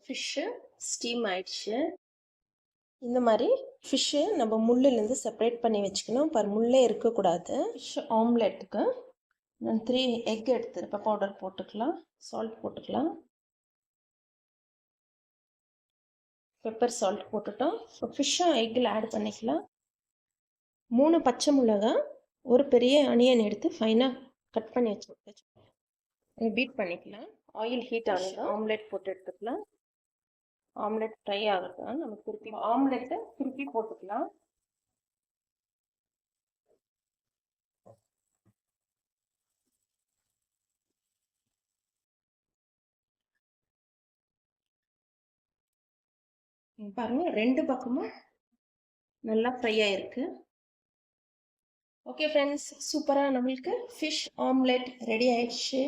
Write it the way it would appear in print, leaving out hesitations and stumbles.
Fish steam ஆயிடுச்சு. இந்த மாதிரி ஃபிஷ்ஷு நம்ம முள்ளுலேருந்து செப்பரேட் பண்ணி வச்சுக்கணும். முள்ளே இருக்கக்கூடாது. ஃபிஷ் ஆம்லெட்டுக்கு நான் 3 எக் எடுத்து பவுடர் போட்டுக்கலாம், சால்ட் போட்டுக்கலாம், பெப்பர் சால்ட் போட்டுட்டோம். இப்போ ஃபிஷ்ஷும் எக்கில் ஆட் பண்ணிக்கலாம். 3 பச்சை மிளகாய், ஒரு பெரிய அனியன் எடுத்து ஃபைனாக கட் பண்ணி வச்சு பீட் பண்ணிக்கலாம். ஆயில் ஹீட் ஆனதும் ஆம்லெட் போட்டு எடுத்துக்கலாம். ஆம்லெட் ஃப்ரை ஆகட்டும். நம்ம திருப்பி ஆம்லெட்டை திருப்பி போட்டுக்கலாம். பாருங்க, 2 பக்கமும் நல்லா ஃப்ரை ஆயிருக்கு. ஓகே ஃப்ரெண்ட்ஸ், சூப்பராக நம்மளுக்கு ஃபிஷ் ஆம்லெட் ரெடி ஆயிடுச்சு.